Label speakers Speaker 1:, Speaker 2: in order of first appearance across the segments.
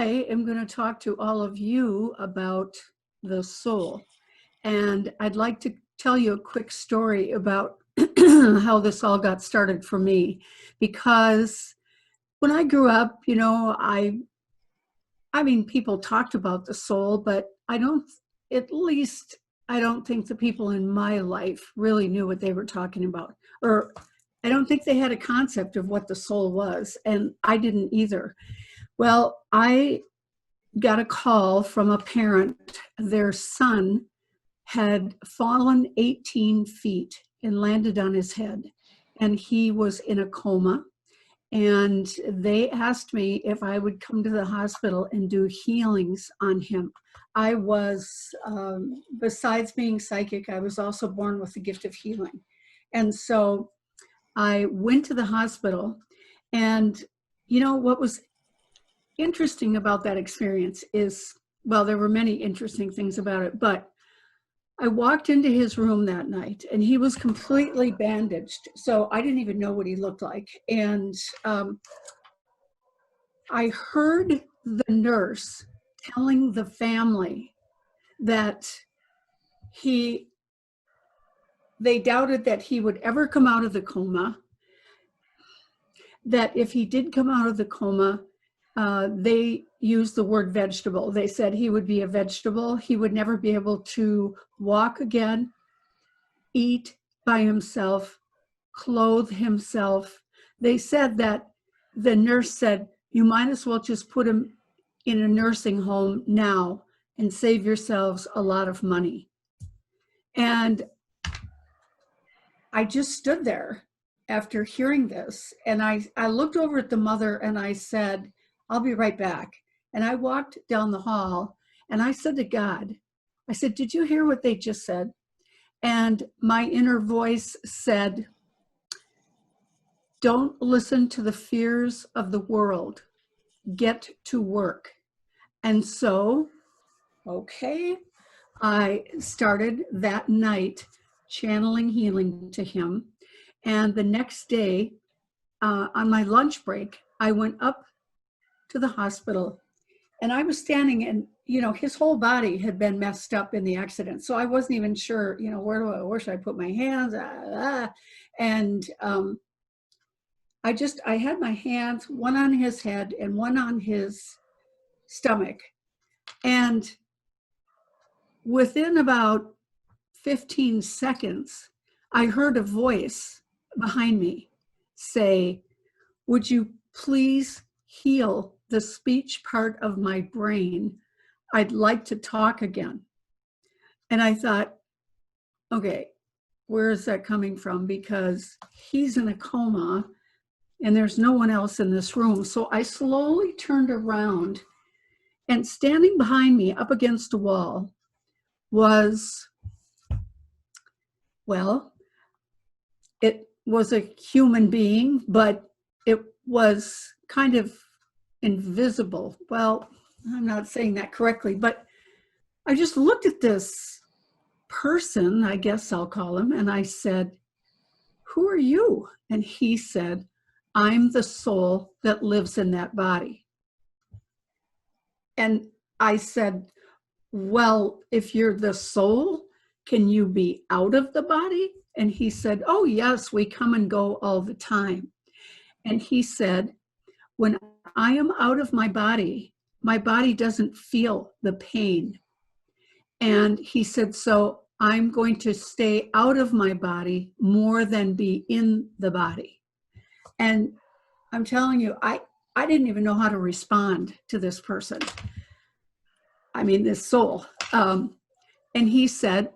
Speaker 1: I am going to talk to all of you about the soul. And I'd like to tell you a quick story about how this all got started for me. Because when I grew up, you know, I mean, people talked about the soul, but I don't think the people in my life really knew what they were talking about. Or I don't think they had a concept of what the soul was. And I didn't either. Well, I got a call from a parent. Their son had fallen 18 feet and landed on his head, and he was in a coma. And they asked me if I would come to the hospital and do healings on him. I was, besides being psychic, I was also born with the gift of healing. And so I went to the hospital, and you know what was interesting about that experience is, well, there were many interesting things about it, but I walked into his room that night and he was completely bandaged. So I didn't even know what he looked like. And I heard the nurse telling the family that they doubted that he would ever come out of the coma, that if he did come out of the coma, they used the word vegetable. They said he would be a vegetable. He would never be able to walk again, eat by himself, clothe himself. They said that the nurse said, you might as well just put him in a nursing home now and save yourselves a lot of money. And I just stood there after hearing this. And I looked over at the mother and I said, I'll be right back. And I walked down the hall and I said to God, I said, did you hear what they just said? And my inner voice said, don't listen to the fears of the world. Get to work. And so, okay, I started that night channeling healing to him. And the next day, on my lunch break, I went up to the hospital and I was standing, and you know, his whole body had been messed up in the accident. So I wasn't even sure, you know, where should I put my hands? And I had my hands, one on his head and one on his stomach. And within about 15 seconds, I heard a voice behind me say, would you please heal the speech part of my brain? I'd like to talk again. And I thought, okay, where is that coming from? Because he's in a coma and there's no one else in this room. So I slowly turned around, and standing behind me up against a wall was, well, it was a human being, but it was kind of invisible. Well, I'm not saying that correctly, but I just looked at this person, I guess I'll call him, and I said, who are you? And he said, I'm the soul that lives in that body. And I said, well, if you're the soul, can you be out of the body? And he said, oh yes, we come and go all the time. And he said, when I am out of my body doesn't feel the pain. And he said, so I'm going to stay out of my body more than be in the body. And I'm telling you, I didn't even know how to respond to this person. I mean, this soul. And he said,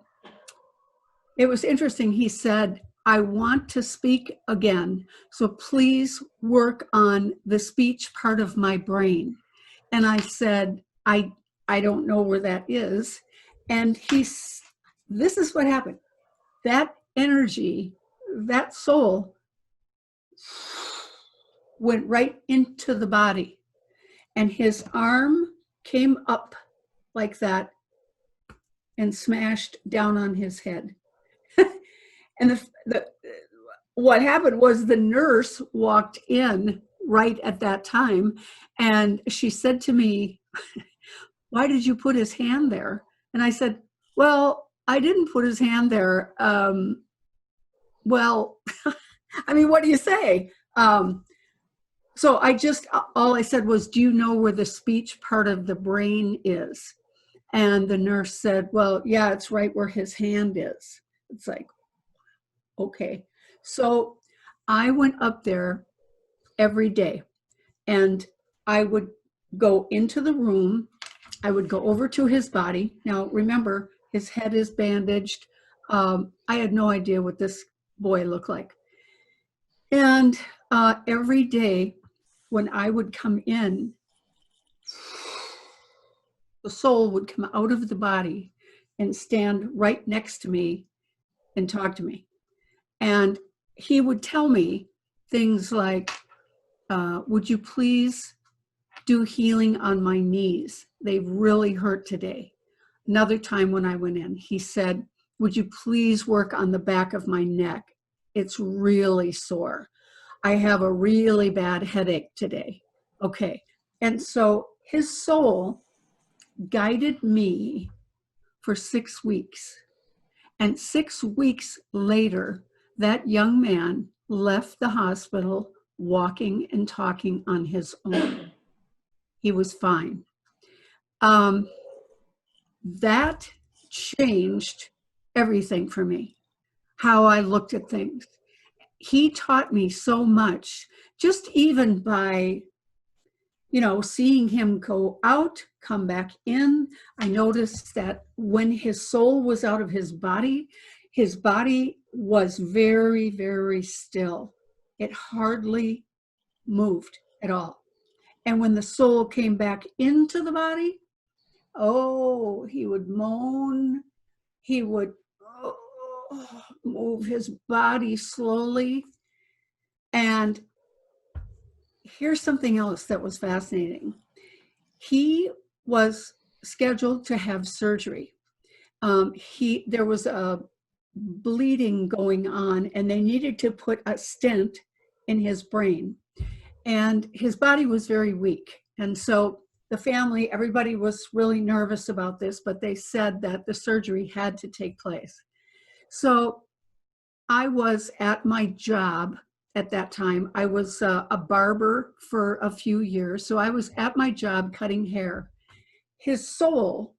Speaker 1: it was interesting. He said, I want to speak again. So please work on the speech part of my brain. And I said, I don't know where that is. And this is what happened. That energy, that soul went right into the body, and his arm came up like that and smashed down on his head. And what happened was the nurse walked in right at that time. And she said to me, why did you put his hand there? And I said, well, I didn't put his hand there. Well, I mean, what do you say? So all I said was, do you know where the speech part of the brain is? And the nurse said, well, yeah, it's right where his hand is. It's like, okay. So I went up there every day, and I would go into the room. I would go over to his body. Now, remember, his head is bandaged. I had no idea what this boy looked like. And every day when I would come in, the soul would come out of the body and stand right next to me and talk to me. And he would tell me things like, would you please do healing on my knees? They really hurt today. Another time when I went in, he said, would you please work on the back of my neck? It's really sore. I have a really bad headache today. Okay. And so his soul guided me for 6 weeks. And 6 weeks later, that young man left the hospital walking and talking on his own. He was fine. That changed everything for me, how I looked at things. He taught me so much, just even by, seeing him go out, come back in. I noticed that when his soul was out of his body was very, very still. It hardly moved at all. And when the soul came back into the body, oh, he would moan. He would move his body slowly. And here's something else that was fascinating. He was scheduled to have surgery. There was a bleeding going on, and they needed to put a stent in his brain. And his body was very weak. And so the family, everybody was really nervous about this, but they said that the surgery had to take place. So I was at my job at that time. I was a barber for a few years. So I was at my job cutting hair. His soul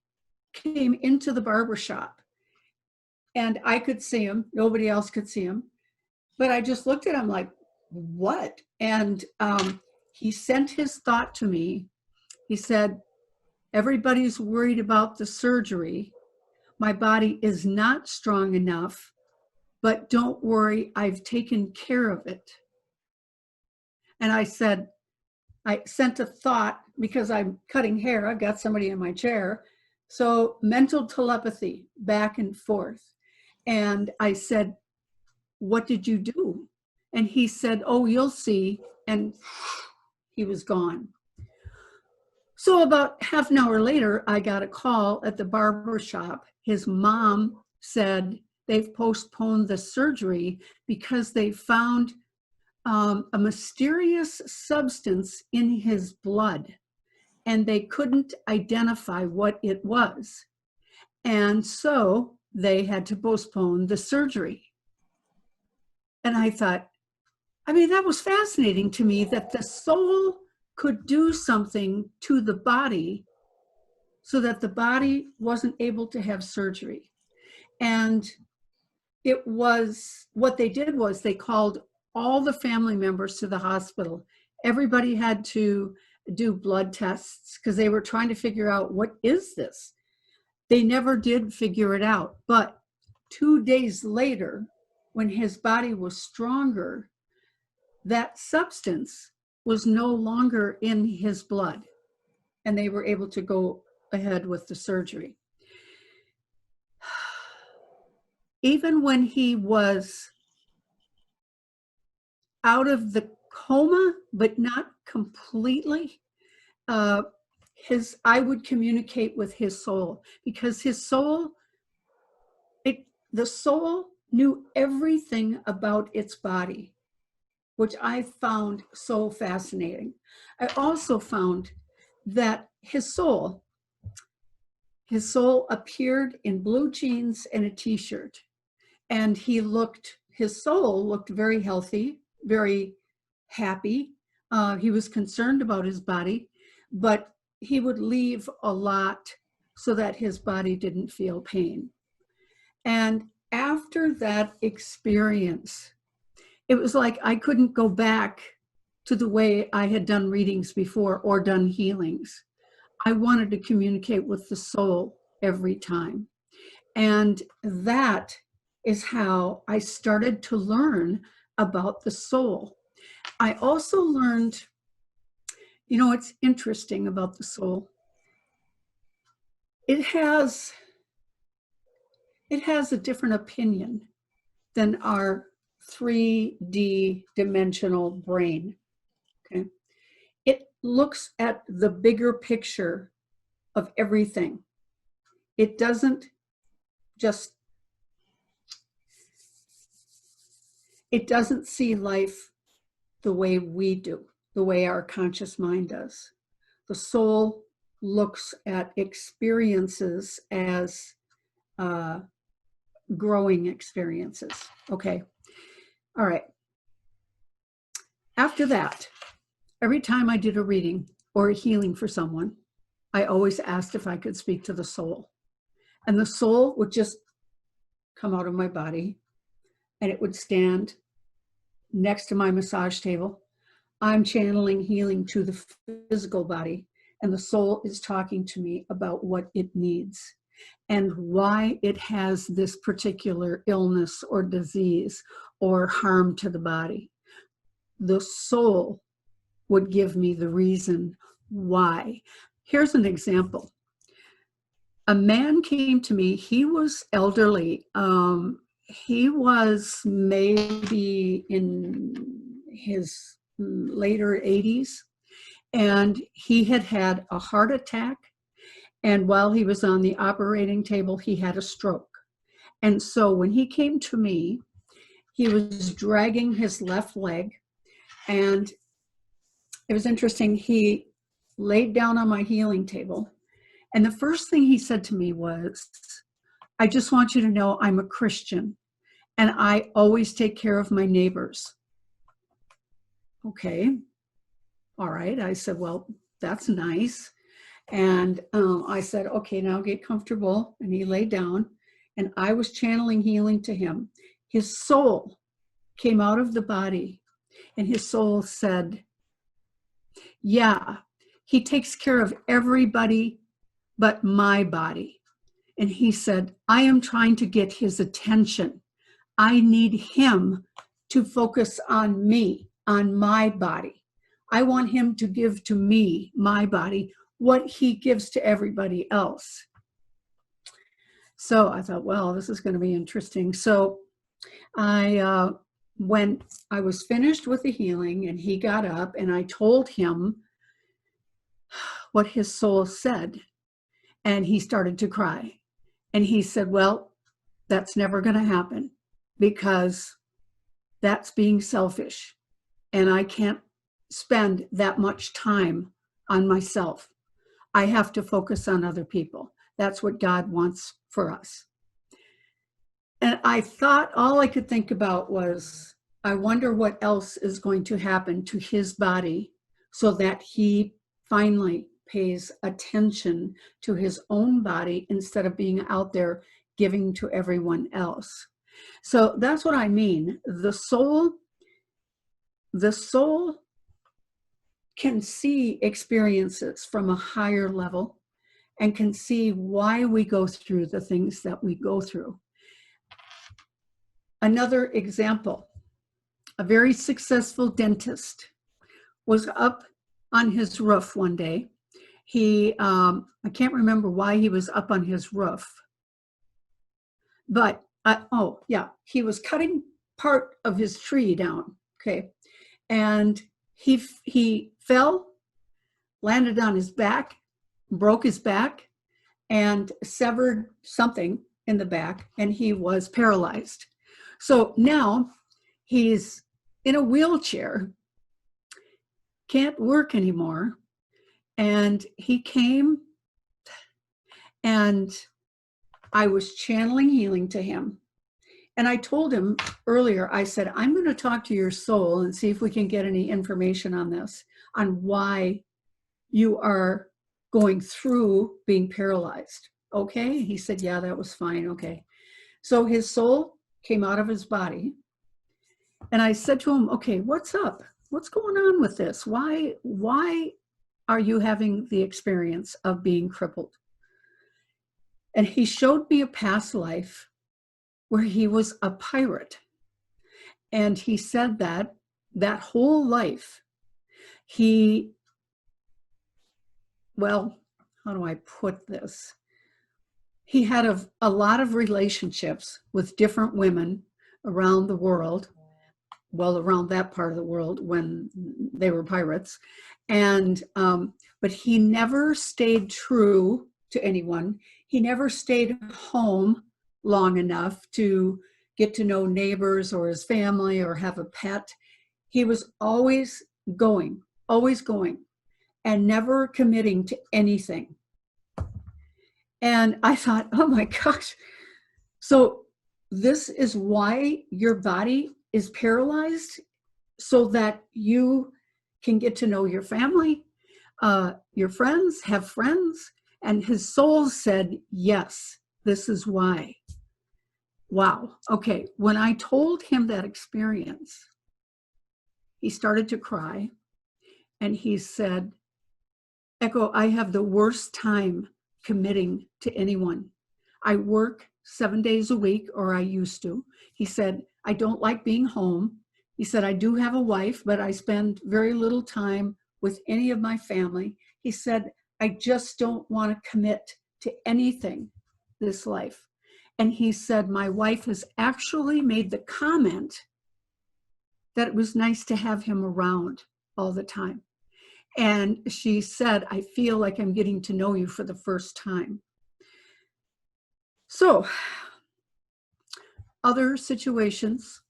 Speaker 1: came into the barber shop, and I could see him. Nobody else could see him. But I just looked at him like, what? And he sent his thought to me. He said, everybody's worried about the surgery. My body is not strong enough, but don't worry, I've taken care of it. And I said, I sent a thought, because I'm cutting hair, I've got somebody in my chair. So mental telepathy back and forth. And I said, what did you do? And he said, oh, you'll see. And he was gone. So about half an hour later, I got a call at the barber shop. His mom said they've postponed the surgery because they found a mysterious substance in his blood, and they couldn't identify what it was. And so they had to postpone the surgery. And I thought, that was fascinating to me, that the soul could do something to the body so that the body wasn't able to have surgery. And it was, what they did was they called all the family members to the hospital. Everybody had to do blood tests because they were trying to figure out, what is this? They never did figure it out. But 2 days later, when his body was stronger, that substance was no longer in his blood, and they were able to go ahead with the surgery. Even when he was out of the coma, but not completely, I would communicate with his soul, because his soul, the soul knew everything about its body. which I found so fascinating. I also found that his soul appeared in blue jeans and a t-shirt. And his soul looked very healthy, very happy. He was concerned about his body, but he would leave a lot so that his body didn't feel pain. And after that experience, it was like I couldn't go back to the way I had done readings before or done healings. I wanted to communicate with the soul every time. And that is how I started to learn about the soul. I also learned, it's interesting about the soul. It has a different opinion than our 3D dimensional brain. Okay. It looks at the bigger picture of everything. It doesn't see life the way we do, the way our conscious mind does. The soul looks at experiences as growing experiences. Okay. All right. After that, every time I did a reading or a healing for someone, I always asked if I could speak to the soul. And the soul would just come out of my body and it would stand next to my massage table. I'm channeling healing to the physical body, and the soul is talking to me about what it needs and why it has this particular illness or disease or harm to the body. The soul would give me the reason why. Here's an example. A man came to me. He was elderly. He was maybe in his later 80s, and he had a heart attack. And while he was on the operating table, he had a stroke. And so when he came to me, he was dragging his left leg. And it was interesting. He laid down on my healing table. And the first thing he said to me was, I just want you to know I'm a Christian and I always take care of my neighbors. Okay. All right. I said, well, that's nice. And I said, okay, now get comfortable. And he lay down and I was channeling healing to him. His soul came out of the body and his soul said, yeah, he takes care of everybody but my body. And he said, I am trying to get his attention. I need him to focus on me, on my body. I want him to give to me, my body, what he gives to everybody else. So I thought, well, this is going to be interesting. So when I was finished with the healing and he got up and I told him what his soul said, and he started to cry. And he said, well, that's never going to happen because that's being selfish. And I can't spend that much time on myself. I have to focus on other people. That's what God wants for us. And I thought all I could think about was, I wonder what else is going to happen to his body so that he finally pays attention to his own body instead of being out there giving to everyone else. So that's what I mean. The soul can see experiences from a higher level and can see why we go through the things that we go through. Another example, a very successful dentist was up on his roof one day. I can't remember why he was up on his roof, but he was cutting part of his tree down, okay, and he fell, landed on his back, broke his back, and severed something in the back, and he was paralyzed. So now he's in a wheelchair, can't work anymore. And he came, and I was channeling healing to him. And I told him earlier, I said, I'm going to talk to your soul and see if we can get any information on this, on why you are going through being paralyzed. Okay? He said, yeah, that was fine. Okay. So his soul came out of his body. And I said to him, okay, what's up? What's going on with this? Why are you having the experience of being crippled? And he showed me a past life where he was a pirate. And he said that that whole life, well, how do I put this? He had a lot of relationships with different women around the world, well, around that part of the world when they were pirates. And, but he never stayed true to anyone. He never stayed home long enough to get to know neighbors or his family or have a pet. He was always going, and never committing to anything. And I thought, oh my gosh, so this is why your body is paralyzed, so that you can get to know your family, your friends, have friends. And his soul said, yes, this is why. Wow. Okay. When I told him that experience, he started to cry, and he said, Echo, I have the worst time committing to anyone. I work 7 days a week, or I used to. He said, I don't like being home. He said, I do have a wife, but I spend very little time with any of my family. He said, I just don't want to commit to anything this life. And he said, my wife has actually made the comment that it was nice to have him around all the time. And she said, I feel like I'm getting to know you for the first time. So, other situations,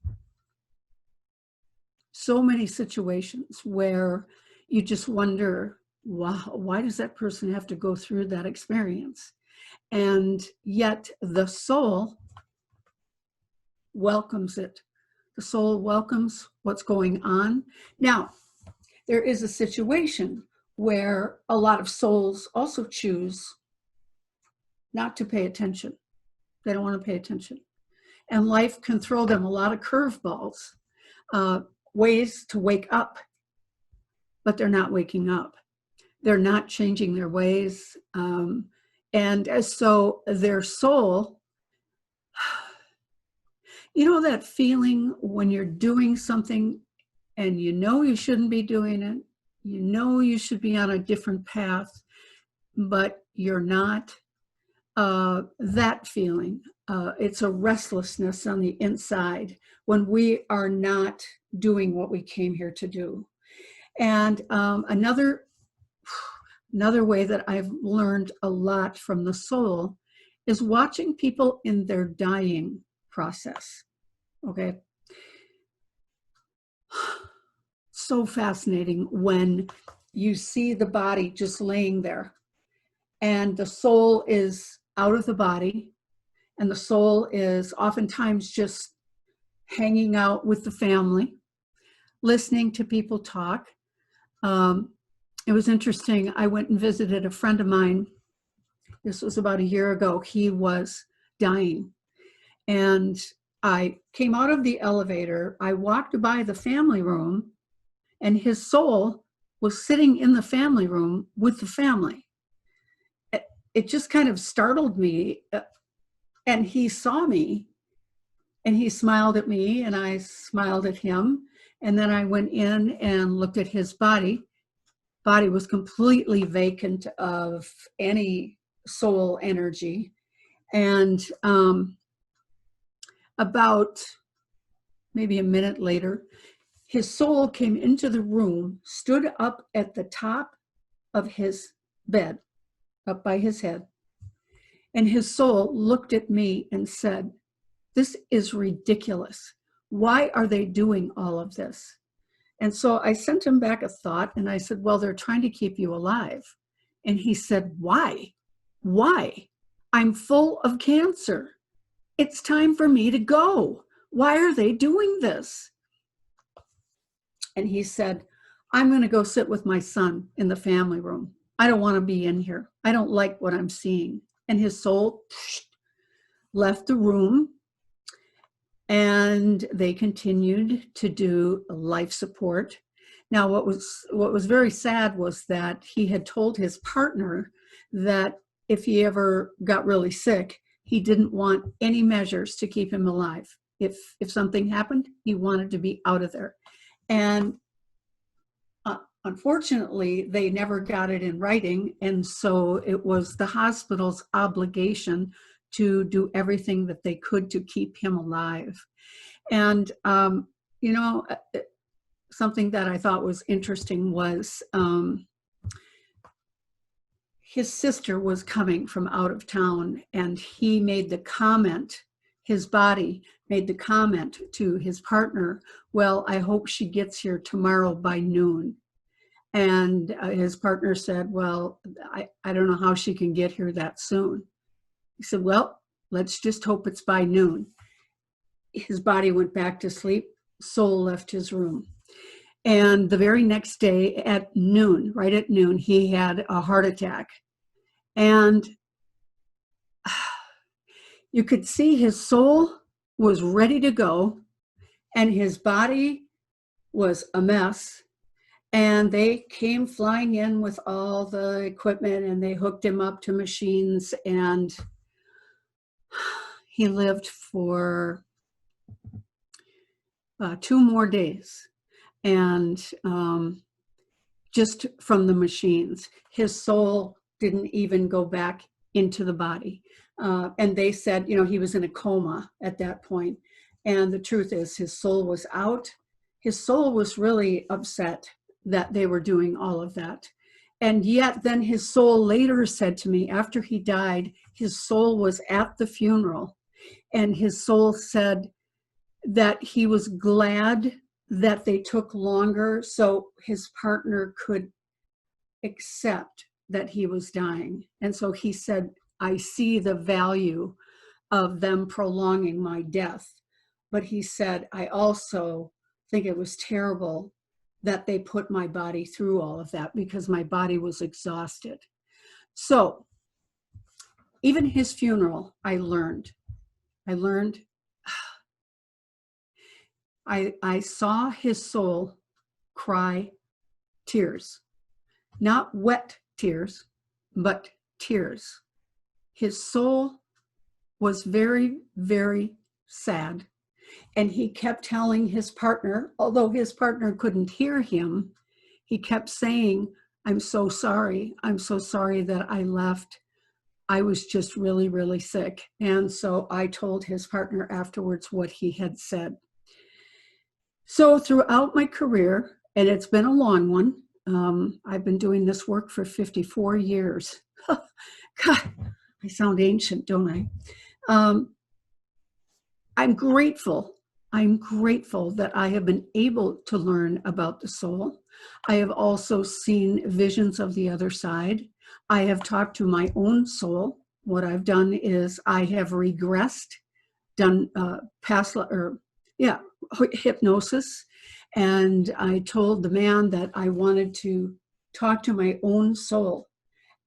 Speaker 1: so many situations where you just wonder, wow, why does that person have to go through that experience? And yet the soul welcomes it. The soul welcomes what's going on. Now, there is a situation where a lot of souls also choose not to pay attention. They don't want to pay attention. And life can throw them a lot of curveballs, ways to wake up, but they're not waking up. They're not changing their ways. And so their soul, you know that feeling when you're doing something and you know you shouldn't be doing it, you know you should be on a different path, but you're not? That feeling, it's a restlessness on the inside when we are not doing what we came here to do. And another way that I've learned a lot from the soul is watching people in their dying process. Okay. So fascinating when you see the body just laying there and the soul is out of the body, and the soul is oftentimes just hanging out with the family, listening to people talk. It was interesting. I went and visited a friend of mine. This was about a year ago. He was dying. And I came out of the elevator. I walked by the family room, and his soul was sitting in the family room with the family. It just kind of startled me. And he saw me, and he smiled at me, and I smiled at him. And then I went in and looked at his body. Body was completely vacant of any soul energy. And about maybe a minute later, his soul came into the room, stood up at the top of his bed, up by his head. And his soul looked at me and said, "This is ridiculous. Why are they doing all of this? And so I sent him back a thought and I said, well, they're trying to keep you alive. And he said, why? Why? I'm full of cancer. It's time for me to go. Why are they doing this? And he said, I'm going to go sit with my son in the family room. I don't want to be in here. I don't like what I'm seeing. And his soul left the room, and they continued to do life support. Now, what was very sad was that he had told his partner that if he ever got really sick, he didn't want any measures to keep him alive. If something happened, he wanted to be out of there. And unfortunately, they never got it in writing, and so it was the hospital's obligation to do everything that they could to keep him alive. And, you know, something that I thought was interesting was his sister was coming from out of town, and he made the comment, his body made the comment to his partner, well, I hope she gets here tomorrow by noon. And his partner said, well, I don't know how she can get here that soon. He said, well, let's just hope it's by noon. His body went back to sleep, soul left his room. And the very next day at noon, right at noon, he had a heart attack. And you could see his soul was ready to go, and his body was a mess. And they came flying in with all the equipment, and they hooked him up to machines, and he lived for 2 more days. And just from the machines, his soul didn't even go back into the body. And they said, you know, he was in a coma at that point. And the truth is, his soul was out. His soul was really upset that they were doing all of that. And yet then his soul later said to me, after he died, his soul was at the funeral, and his soul said that he was glad that they took longer so his partner could accept that he was dying. And so he said, I see the value of them prolonging my death. But he said, I also think it was terrible that they put my body through all of that, because my body was exhausted. So even his funeral, I learned, I saw his soul cry tears, not wet tears, but tears. His soul was very, very sad. And he kept telling his partner, although his partner couldn't hear him, he kept saying, I'm so sorry. I'm so sorry that I left. I was just really, really sick. And so I told his partner afterwards what he had said. So throughout my career, and it's been a long one, I've been doing this work for 54 years. God, I sound ancient, don't I? I'm grateful that I have been able to learn about the soul. I have also seen visions of the other side. I have talked to my own soul. What I've done is I have regressed, done hypnosis, and I told the man that I wanted to talk to my own soul.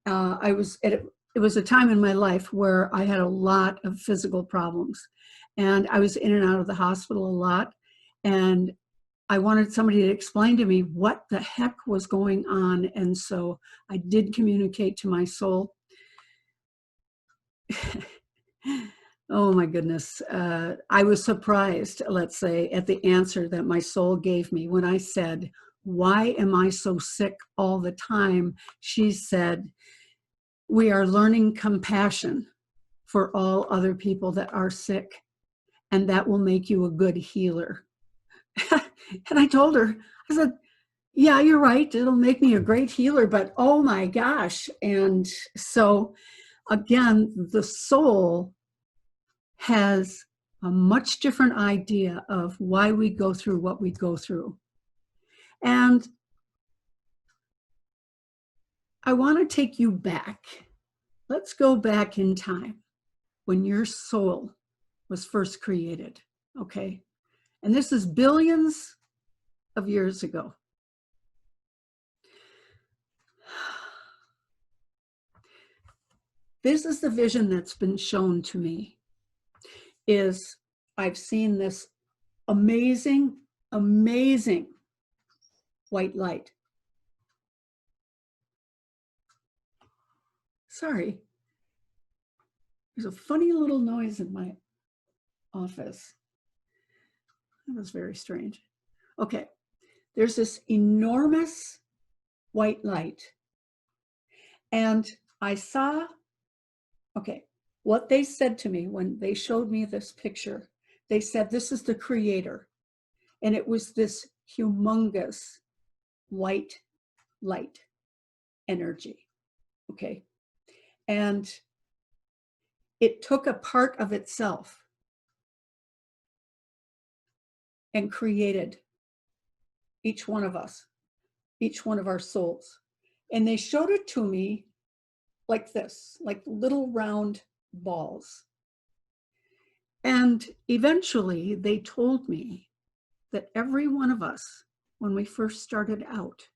Speaker 1: It was a time in my life where I had a lot of physical problems, and I was in and out of the hospital a lot, and I wanted somebody to explain to me what the heck was going on. And so I did communicate to my soul. Oh my goodness. I was surprised, let's say, at the answer that my soul gave me when I said, why am I so sick all the time? She said, we are learning compassion for all other people that are sick, and that will make you a good healer. And I told her, I said, yeah, you're right. It'll make me a great healer, but oh my gosh. And so again, the soul has a much different idea of why we go through what we go through. And I want to take you back. Let's go back in time when your soul was first created, okay? And this is billions of years ago. This is the vision that's been shown to me, is I've seen this amazing, amazing white light. Sorry, there's a funny little noise in my office. That was very strange. Okay, there's this enormous white light. And I saw, okay, what they said to me when they showed me this picture, they said, this is the creator. And it was this humongous white light energy, okay? And it took a part of itself and created each one of us, each one of our souls. And they showed it to me like this, like little round balls. And eventually they told me that every one of us, when we first started out,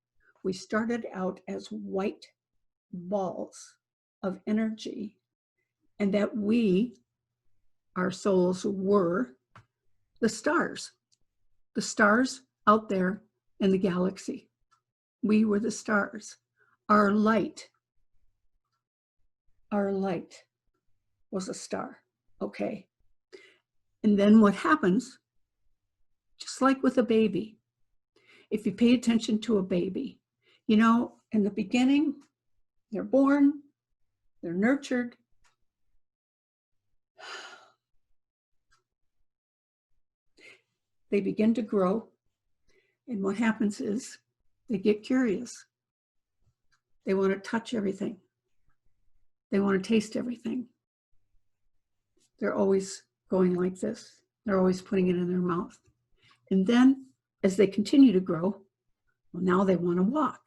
Speaker 1: we started out as white balls of energy, and that we, our souls, were the stars out there in the galaxy. We were the stars. Our light was a star, okay? And then what happens, just like with a baby, if you pay attention to a baby, you know, in the beginning, they're born, they're nurtured. They begin to grow. And what happens is they get curious. They want to touch everything. They want to taste everything. They're always going like this. They're always putting it in their mouth. And then as they continue to grow, well, now they want to walk.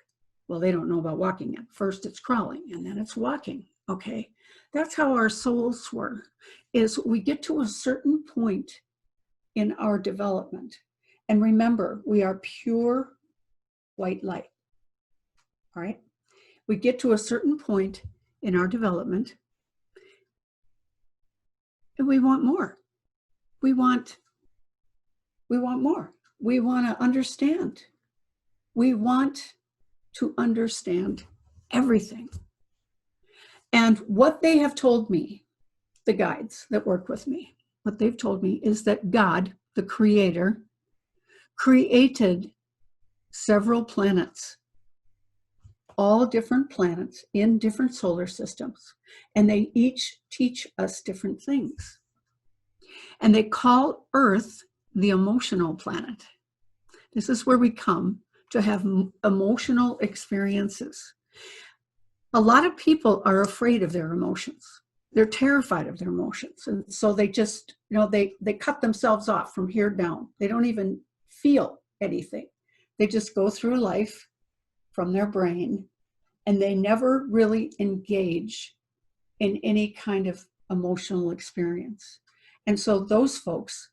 Speaker 1: Well, they don't know about walking yet. First it's crawling and then it's walking, okay? That's how our souls were, is we get to a certain point in our development. And remember, we are pure white light, all right? We get to a certain point in our development and we want more. We want more. We want to understand. We want to understand everything. And what they have told me, the guides that work with me, what they've told me is that God, the creator, created several planets, all different planets in different solar systems, and they each teach us different things. And they call Earth the emotional planet. This is where we come to have emotional experiences. A lot of people are afraid of their emotions. They're terrified of their emotions. And so they just, you know, they cut themselves off from here down. They don't even feel anything. They just go through life from their brain, and they never really engage in any kind of emotional experience. And so those folks,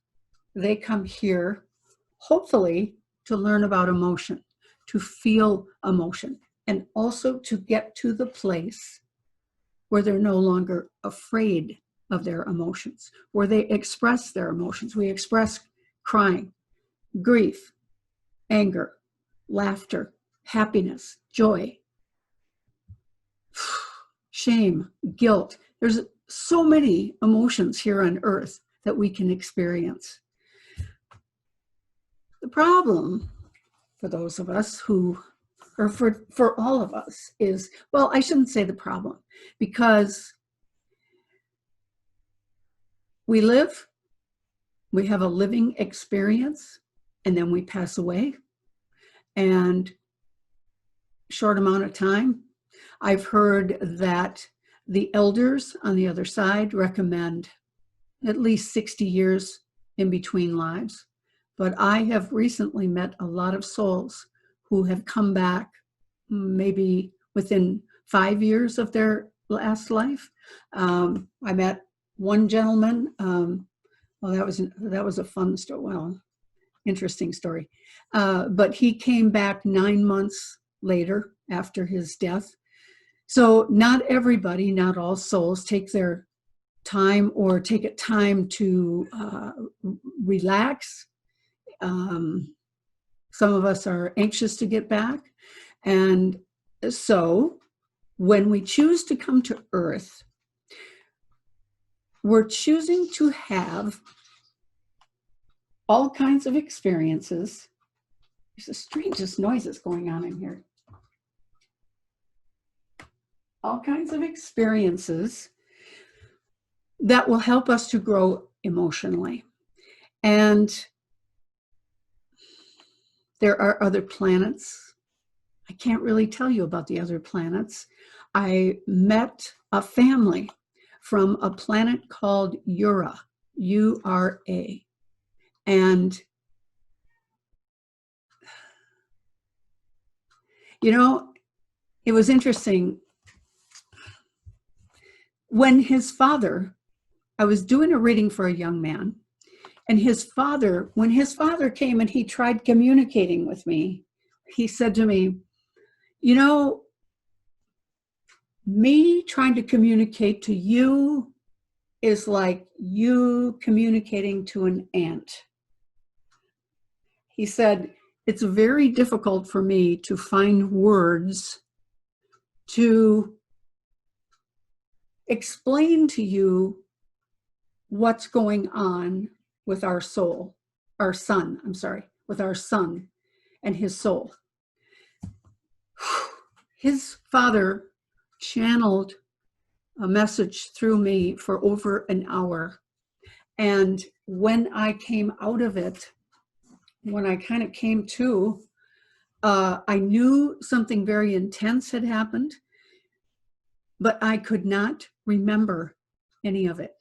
Speaker 1: they come here, hopefully, to learn about emotion, to feel emotion, and also to get to the place where they're no longer afraid of their emotions, where they express their emotions. We express crying, grief, anger, laughter, happiness, joy, shame, guilt. There's so many emotions here on Earth that we can experience. The problem for those of us who, or for all of us is, well, I shouldn't say the problem, because we live, we have a living experience, and then we pass away. And short amount of time, I've heard that the elders on the other side recommend at least 60 years in between lives. But I have recently met a lot of souls who have come back maybe within 5 years of their last life. I met one gentleman. Well, that was a fun story. Well, interesting story. But he came back 9 months later after his death. So not everybody, not all souls take their time or take it time to relax. Some of us are anxious to get back. And so when we choose to come to Earth, we're choosing to have all kinds of experiences. There's the strangest noises going on in here. All kinds of experiences that will help us to grow emotionally. And there are other planets. I can't really tell you about the other planets. I met a family from a planet called Ura, U-R-A. And, you know, it was interesting. When his father, I was doing a reading for a young man, and his father, when his father came and he tried communicating with me, he said to me, you know, me trying to communicate to you is like you communicating to an ant. He said, it's very difficult for me to find words to explain to you what's going on with our soul, our son, with our son and his soul. His father channeled a message through me for over an hour. And when I came out of it, when I kind of came to, I knew something very intense had happened, but I could not remember any of it.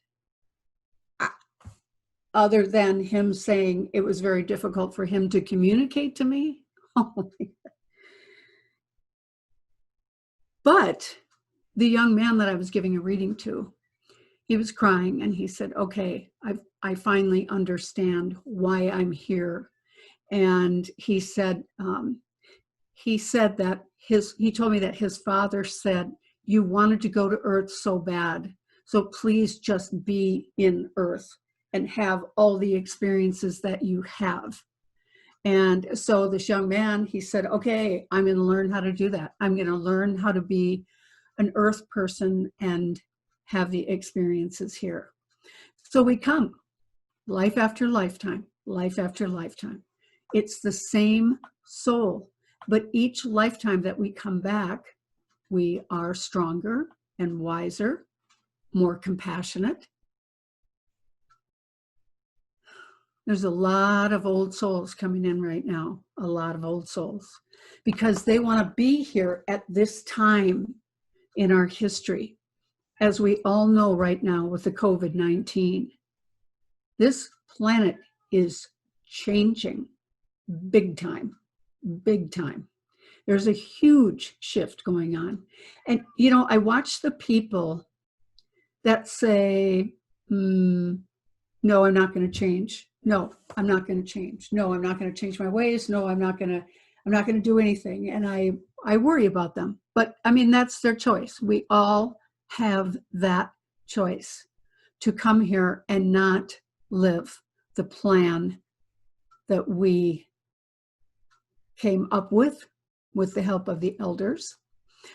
Speaker 1: Other than him saying it was very difficult for him to communicate to me. But the young man that I was giving a reading to, he was crying and he said, okay, I finally understand why I'm here. And he said that he told me that his father said, you wanted to go to Earth so bad, so please just be in Earth and have all the experiences that you have. And so this young man, he said, okay, I'm going to learn how to do that. I'm going to learn how to be an Earth person and have the experiences here. So we come life after lifetime, life after lifetime. It's the same soul, but each lifetime that we come back, we are stronger and wiser, more compassionate. There's a lot of old souls coming in right now, a lot of old souls, because they want to be here at this time in our history. As we all know right now with the COVID-19, this planet is changing big time, big time. There's a huge shift going on. And, you know, I watch the people that say, no, I'm not going to change. No, I'm not going to change. No, I'm not going to change my ways. No, I'm not going to do anything. And I worry about them. But I mean, that's their choice. We all have that choice to come here and not live the plan that we came up with the help of the elders.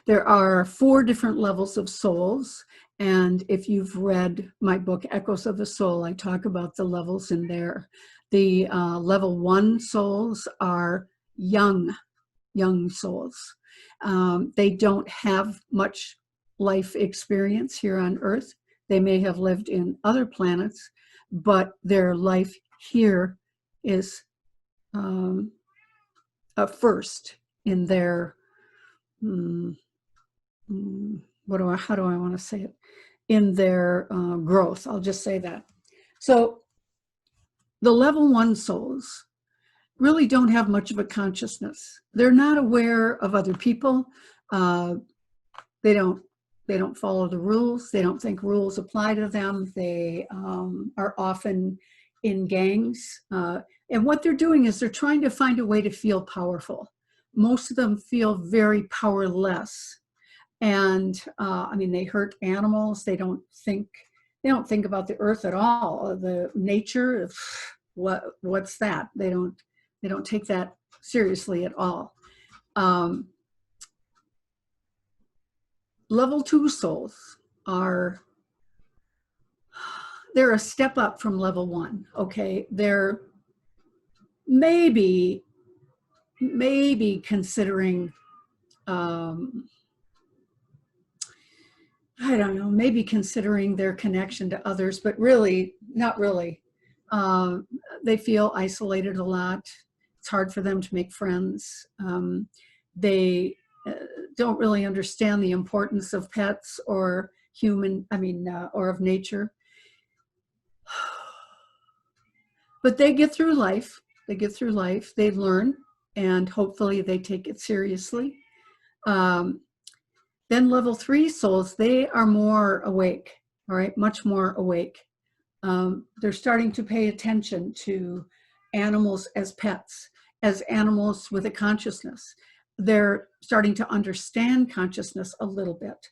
Speaker 1: There are 4 different levels of souls. And if you've read my book, Echoes of the Soul, I talk about the levels in there. The level 1 souls are young souls. They don't have much life experience here on Earth. They may have lived in other planets, but their life here is a first in their how do I want to say it? In their growth. I'll just say that. So the level 1 souls really don't have much of a consciousness. They're not aware of other people. They don't follow the rules. They don't think rules apply to them. They are often in gangs. And what they're doing is they're trying to find a way to feel powerful. Most of them feel very powerless. And I mean, they hurt animals. They don't think about the earth at all. The nature, what's that? They don't take that seriously at all. Level 2 souls they're a step up from level 1. Okay, they're maybe considering, I don't know, maybe considering their connection to others, but really, not really. They feel isolated a lot. It's hard for them to make friends. They don't really understand the importance of pets or or of nature. But they get through life. They learn, and hopefully they take it seriously. Then level 3 souls, they are more awake, all right, much more awake. They're starting to pay attention to animals as pets, as animals with a consciousness. They're starting to understand consciousness a little bit.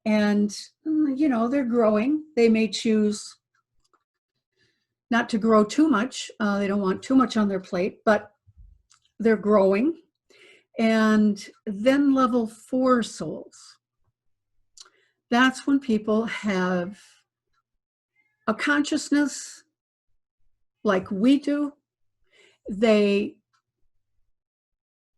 Speaker 1: And, they're growing. They may choose not to grow too much. They don't want too much on their plate, but they're growing. And then level 4 souls. That's when people have a consciousness like we do. They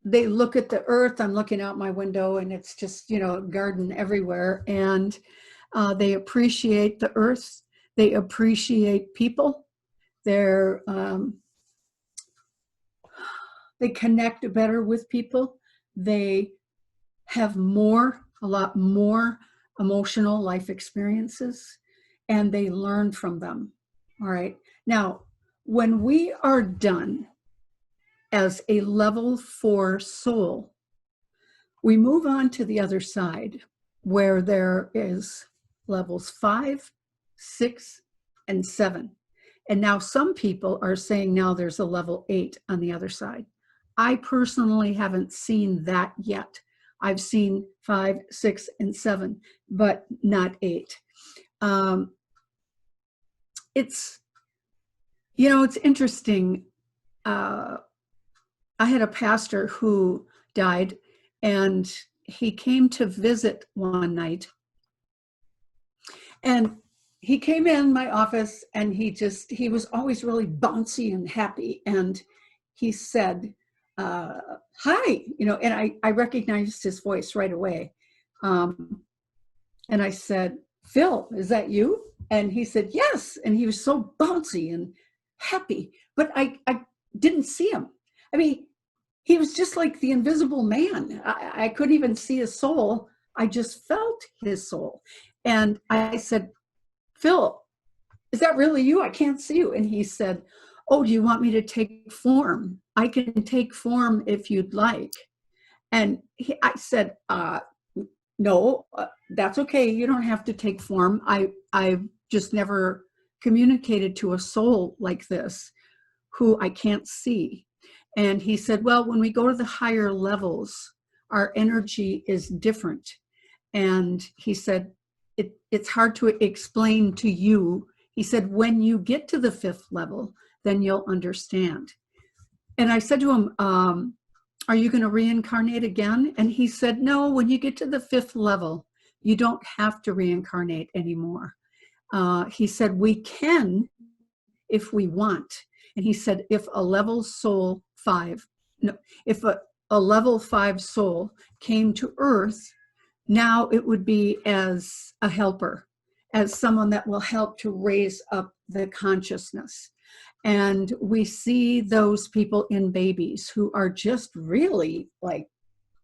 Speaker 1: look at the earth. I'm looking out my window and it's just, garden everywhere. And they appreciate the earth. They appreciate people. They connect better with people. They have a lot more emotional life experiences, and they learn from them. All right. Now, when we are done as a level 4 soul, we move on to the other side where there is levels 5, 6, and 7. And now some people are saying now there's a level 8 on the other side. I personally haven't seen that yet. I've seen 5, 6, and 7, but not 8. It's interesting. I had a pastor who died, and he came to visit one night. And he came in my office, and he was always really bouncy and happy. And he said, hi, and I recognized his voice right away. And I said, Phil, is that you? And he said, yes. And he was so bouncy and happy, but I didn't see him. I mean, he was just like the invisible man. I couldn't even see his soul. I just felt his soul. And I said, Phil, is that really you? I can't see you. And he said, oh, do you want me to take form? I can take form if you'd like. And I said, no, that's okay. You don't have to take form. I've just never communicated to a soul like this who I can't see. And he said, well, when we go to the higher levels, our energy is different. And he said, it's hard to explain to you. He said, when you get to the 5th level, then you'll understand. And I said to him, are you going to reincarnate again? And he said, no, when you get to the 5th level, you don't have to reincarnate anymore. He said, we can if we want. And he said, if a level 5 soul came to Earth, now it would be as a helper, as someone that will help to raise up the consciousness. And we see those people in babies who are just really like,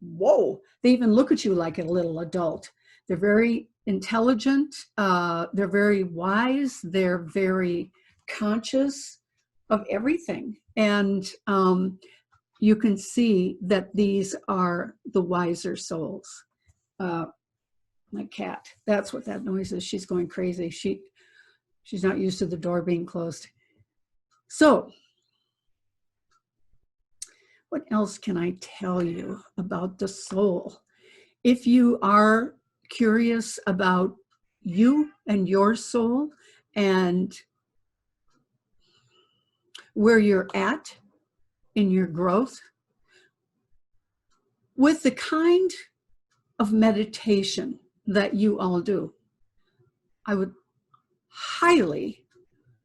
Speaker 1: whoa, they even look at you like a little adult. They're very intelligent. They're very wise. They're very conscious of everything. And you can see that these are the wiser souls. My cat, that's what that noise is. She's going crazy. She's not used to the door being closed. So what else can I tell you about the soul? If you are curious about you and your soul and where you're at in your growth, with the kind of meditation that you all do, I would highly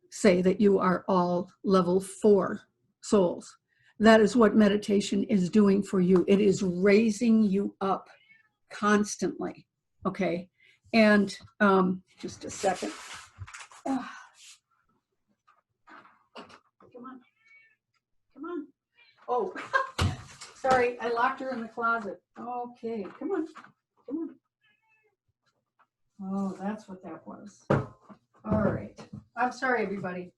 Speaker 1: say that you are all level 4 souls. That is what meditation is doing for you. It is raising you up constantly, okay? And just a second. Come on. Oh, sorry, I locked her in the closet. Okay, come on. Oh, that's what that was. All right. I'm sorry, everybody.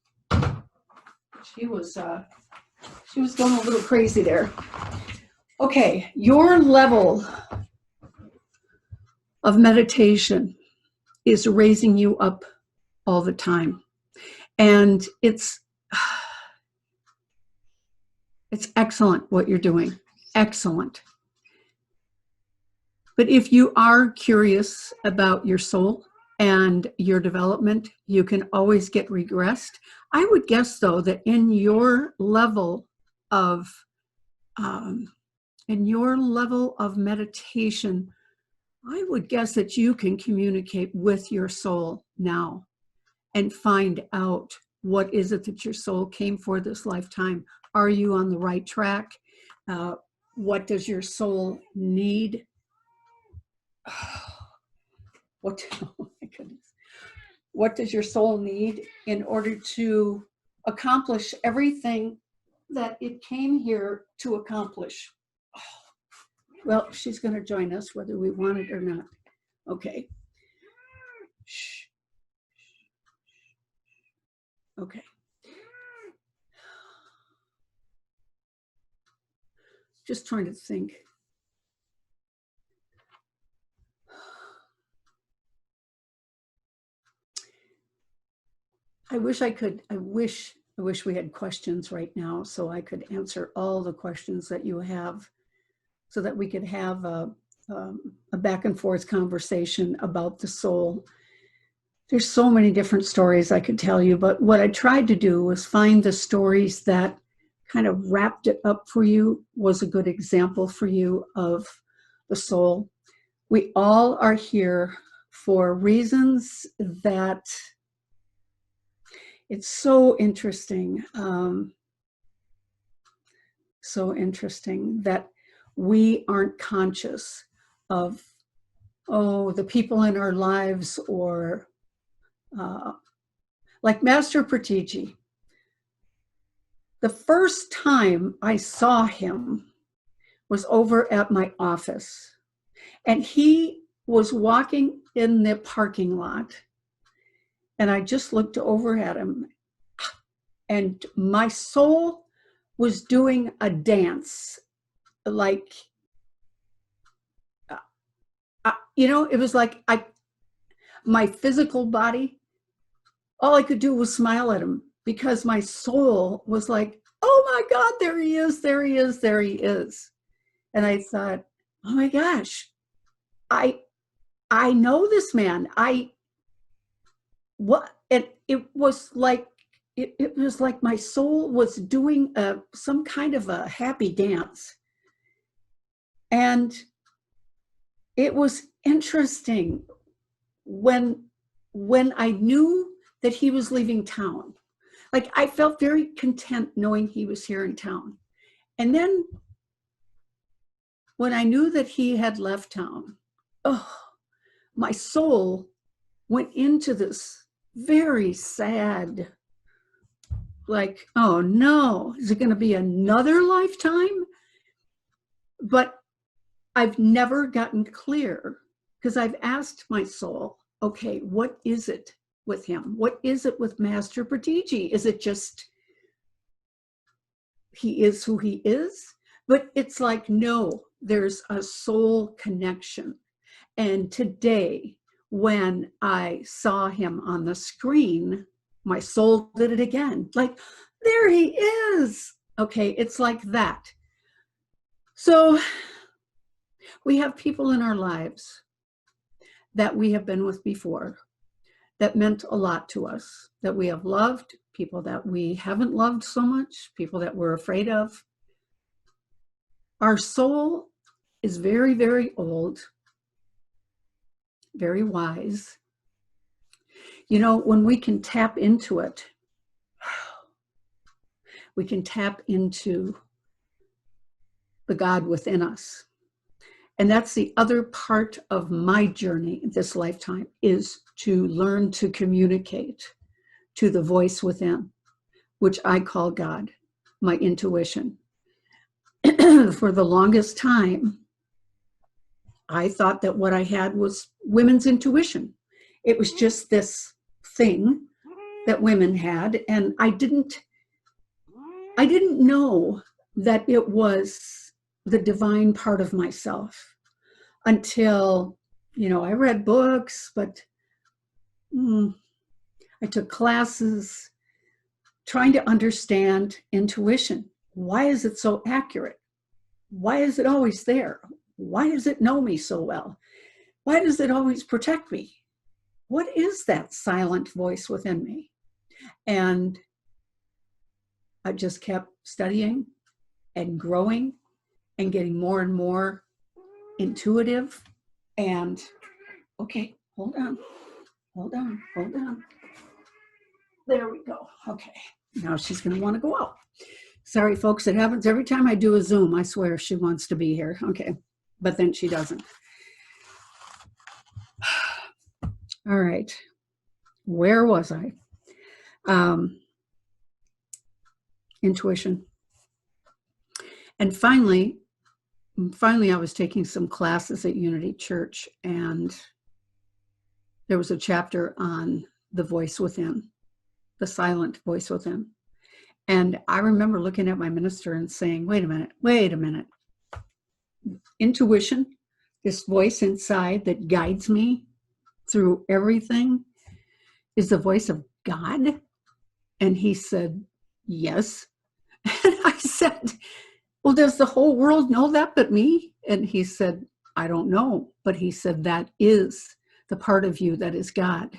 Speaker 1: She was going a little crazy there. Okay, your level of meditation is raising you up all the time. And it's excellent what you're doing. Excellent. But if you are curious about your soul and your development, you can always get regressed. I would guess, though, that in your level of meditation, I would guess that you can communicate with your soul now and find out what is it that your soul came for this lifetime. Are you on the right track? What does your soul need? Oh my goodness. What does your soul need in order to accomplish everything that it came here to accomplish? Oh, well, she's going to join us whether we want it or not. Okay. Shh. Okay. Just trying to think. I wish we had questions right now so I could answer all the questions that you have so that we could have a back and forth conversation about the soul. There's so many different stories I could tell you, but what I tried to do was find the stories that kind of wrapped it up for you, was a good example for you of the soul. We all are here for reasons that it's so interesting. So interesting that we aren't conscious of, the people in our lives, or like Master Pratiji. The first time I saw him was over at my office, and he was walking in the parking lot, and I just looked over at him, and my soul was doing a dance, like, it was like my physical body, all I could do was smile at him, because my soul was like, oh my God, there he is, there he is, there he is. And I thought, oh my gosh, I know this man. It was like my soul was doing some kind of a happy dance. And it was interesting when I knew that he was leaving town. Like, I felt very content knowing he was here in town. And then when I knew that he had left town, my soul went into this very sad, like, oh no, is it going to be another lifetime? But I've never gotten clear, because I've asked my soul, okay, what is it with him? What is it with Master Pratiji? Is it just he is who he is? But it's like, no, there's a soul connection. And today, when I saw him on the screen, my soul did it again. Like, there he is. Okay, it's like that. So we have people in our lives that we have been with before that meant a lot to us, that we have loved, people that we haven't loved so much, people that we're afraid of. Our soul is very, very old, very wise. You know, when we can tap into it, we can tap into the God within us. And that's the other part of my journey this lifetime, is to learn to communicate to the voice within, which I call God, my intuition. For the longest time, I thought that what I had was women's intuition. It was just this thing that women had, and I didn't know that it was the divine part of myself until, you know, I read books, but I took classes trying to understand intuition. Why is it so accurate? Why is it always there? Why does it know me so well? Why does it always protect me? What is that silent voice within me? And I just kept studying and growing and getting more and more intuitive. And okay, hold on. There we go. Okay, now she's going to want to go out. Sorry, folks, it happens every time I do a Zoom. I swear she wants to be here. Okay, but then she doesn't. All right, where was I? Intuition. And finally, I was taking some classes at Unity Church, and there was a chapter on the voice within, the silent voice within. And I remember looking at my minister and saying, wait a minute. Intuition, this voice inside that guides me through everything, is the voice of God? And he said, yes. And I said, well, does the whole world know that but me? And he said, I don't know. But he said, that is the part of you that is God.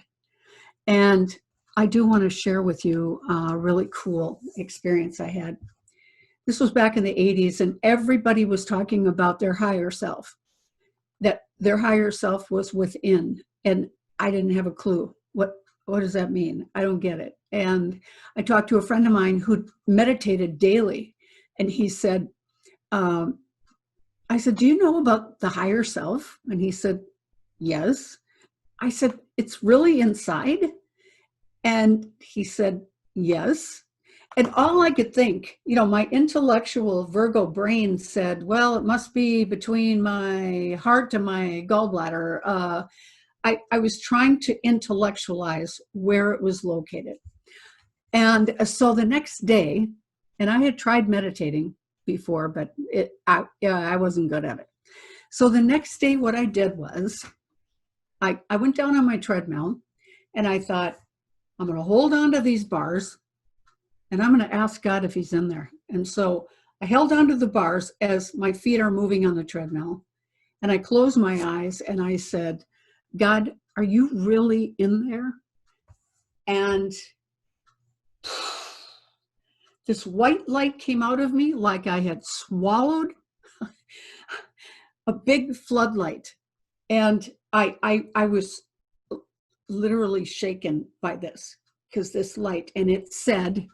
Speaker 1: And I do want to share with you a really cool experience I had. This was back in the 80s, and everybody was talking about their higher self, that their higher self was within. And I didn't have a clue. What does that mean? I don't get it. And I talked to a friend of mine who meditated daily, and he said, I said, do you know about the higher self? And he said, yes. I said, it's really inside? And he said, yes. And all I could think, you know, my intellectual Virgo brain said, well, it must be between my heart and my gallbladder. I was trying to intellectualize where it was located. And so the next day, and I had tried meditating before, but I wasn't good at it. So the next day, what I did was I went down on my treadmill, and I thought, I'm going to hold on to these bars, and I'm going to ask God if he's in there. And so I held onto the bars as my feet are moving on the treadmill, and I closed my eyes, and I said, God, are you really in there? And this white light came out of me like I had swallowed a big floodlight. And I was literally shaken by this, because this light, and it said,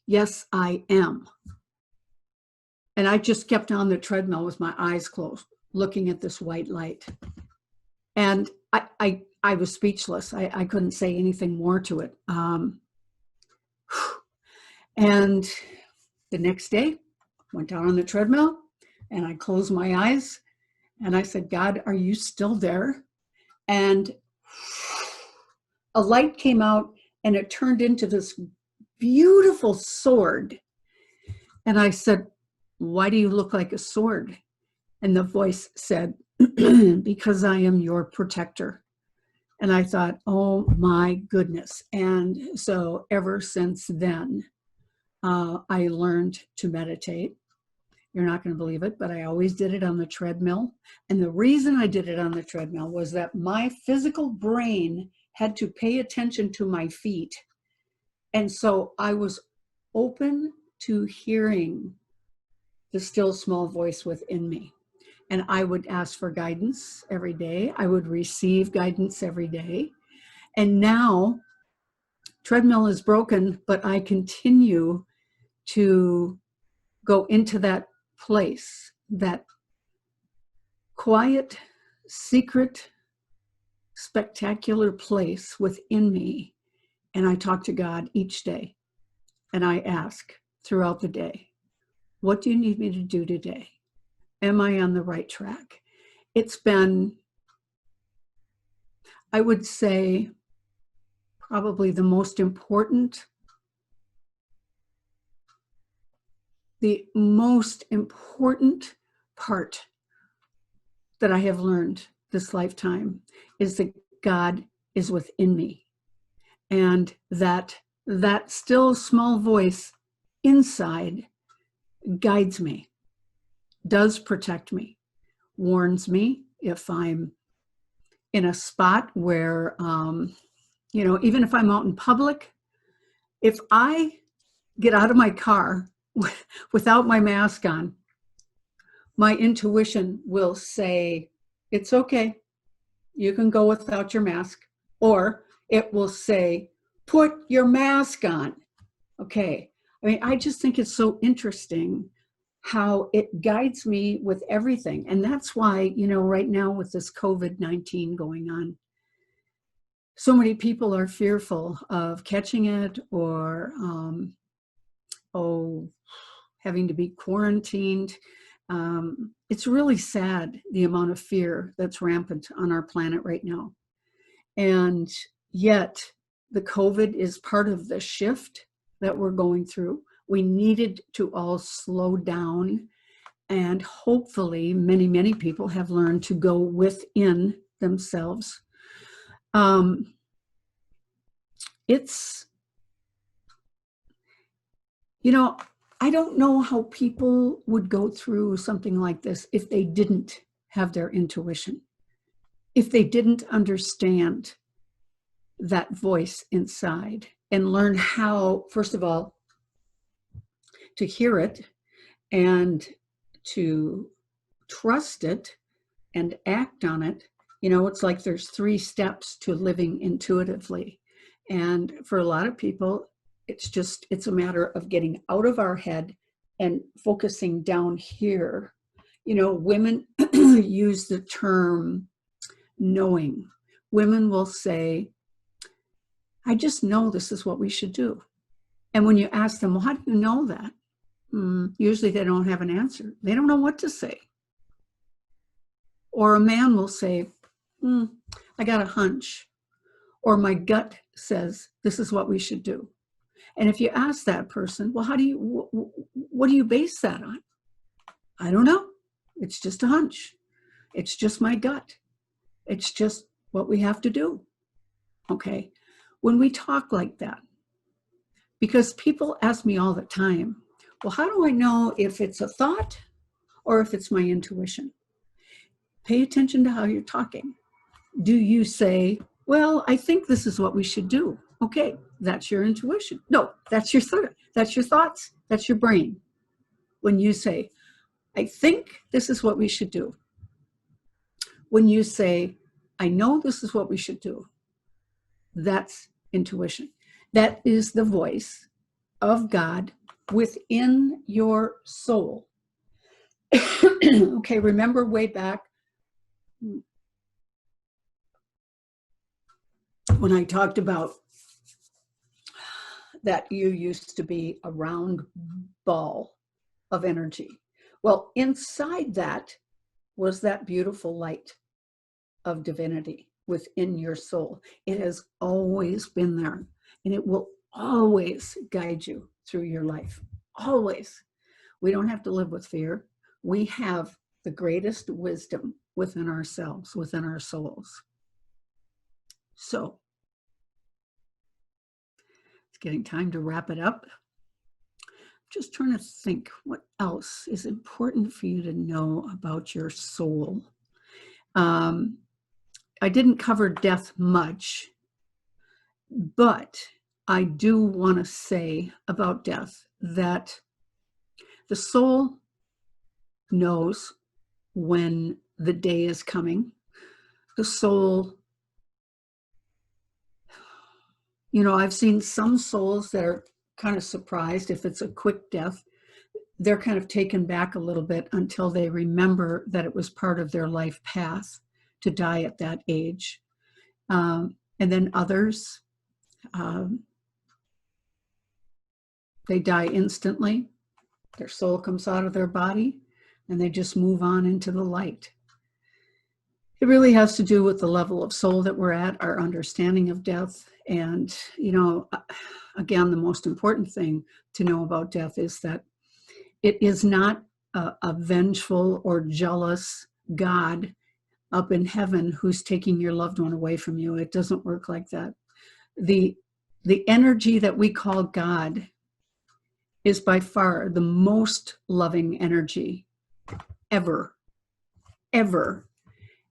Speaker 1: yes, I am. And I just kept on the treadmill with my eyes closed, looking at this white light. And I was speechless. I couldn't say anything more to it. And the next day, went down on the treadmill, and I closed my eyes, and I said, God, are you still there? And a light came out and it turned into this beautiful sword. And I said, why do you look like a sword? And the voice said, because I am your protector. And I thought, oh my goodness. And so ever since then, I learned to meditate. You're not going to believe it, but I always did it on the treadmill. And the reason I did it on the treadmill was that my physical brain had to pay attention to my feet. And so I was open to hearing the still small voice within me. And I would ask for guidance every day. I would receive guidance every day. And now, treadmill is broken, but I continue to go into that place, that quiet, secret, spectacular place within me. And I talk to God each day. And I ask throughout the day, what do you need me to do today? Am I on the right track? It's been, I would say, probably the most important part that I have learned this lifetime is that God is within me. And that still small voice inside guides me, does protect me, warns me if I'm in a spot where, even if I'm out in public, if I get out of my car without my mask on, my intuition will say, it's okay, you can go without your mask. Or it will say, put your mask on. Okay. I mean, I just think it's so interesting how it guides me with everything. And that's why, right now with this COVID-19 going on, so many people are fearful of catching it or, having to be quarantined. It's really sad, the amount of fear that's rampant on our planet right now. And yet the COVID is part of the shift that we're going through. We needed to all slow down, and hopefully many, many people have learned to go within themselves. I don't know how people would go through something like this if they didn't have their intuition, if they didn't understand that voice inside and learn how, first of all, to hear it and to trust it and act on it. It's like there's 3 steps to living intuitively. And for a lot of people, it's a matter of getting out of our head and focusing down here. Women use the term knowing. Women will say, I just know this is what we should do. And when you ask them, well, how do you know that? Usually they don't have an answer. They don't know what to say. Or a man will say, I got a hunch. Or my gut says, this is what we should do. And if you ask that person, well, what do you base that on? I don't know. It's just a hunch. It's just my gut. It's just what we have to do. Okay. When we talk like that, because people ask me all the time, well, how do I know if it's a thought or if it's my intuition? Pay attention to how you're talking. Do you say, well, I think this is what we should do? Okay, that's your intuition. No, that's your that's your thoughts. That's your brain. When you say, I think this is what we should do. When you say, I know this is what we should do, that's intuition. That is the voice of God within your soul. Okay, remember way back when I talked about that you used to be a round ball of energy. Well, inside that was that beautiful light of divinity. within your soul. It has always been there, and it will always guide you through your life. Always. We don't have to live with fear. We have the greatest wisdom within ourselves, within our souls. So, it's getting time to wrap it up. Just trying to think what else is important for you to know about your soul. I didn't cover death much, but I do want to say about death that the soul knows when the day is coming. The soul, I've seen some souls that are kind of surprised if it's a quick death. They're kind of taken back a little bit until they remember that it was part of their life path to die at that age. And then others, they die instantly. Their soul comes out of their body and they just move on into the light. It really has to do with the level of soul that we're at, our understanding of death. And, again, the most important thing to know about death is that it is not a vengeful or jealous God up in heaven who's taking your loved one away from you. It doesn't work like that. The energy that we call God is by far the most loving energy ever.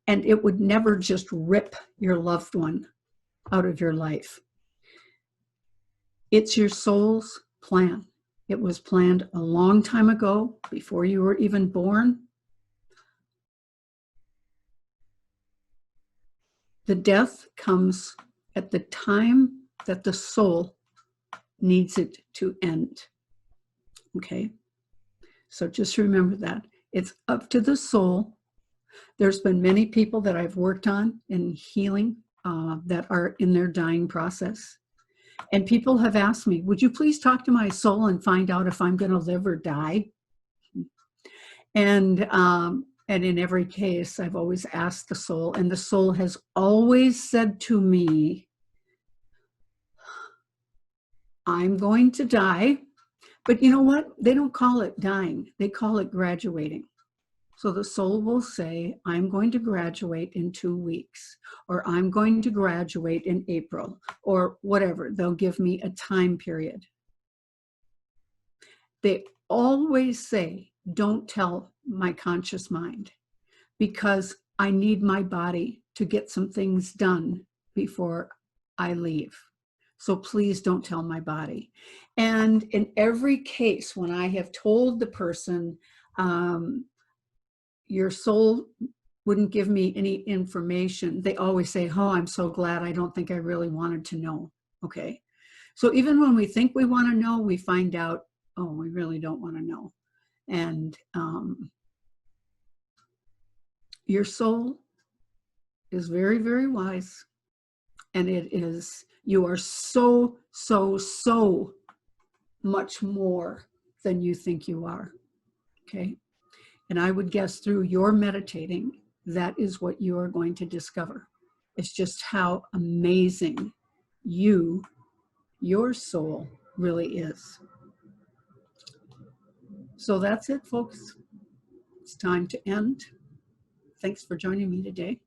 Speaker 1: And it would never just rip your loved one out of your life. It's your soul's plan. It was planned a long time ago, before you were even born. The death comes at the time that the soul needs it to end. Okay? So just remember that. It's up to the soul. There's been many people that I've worked on in healing that are in their dying process. And people have asked me, would you please talk to my soul and find out if I'm going to live or die? And in every case, I've always asked the soul, and the soul has always said to me, I'm going to die. But you know what? They don't call it dying. They call it graduating. So the soul will say, I'm going to graduate in 2 weeks, or I'm going to graduate in April, or whatever. They'll give me a time period. They always say, don't tell my conscious mind, because I need my body to get some things done before I leave. So please don't tell my body. And in every case, when I have told the person, your soul wouldn't give me any information, they always say, oh, I'm so glad. I don't think I really wanted to know. Okay. So even when we think we want to know, we find out, oh, we really don't want to know. And your soul is very, very wise. And you are so, so, so much more than you think you are. Okay. And I would guess through your meditating, that is what you are going to discover. It's just how amazing your soul really is. So that's it, folks. It's time to end. Thanks for joining me today.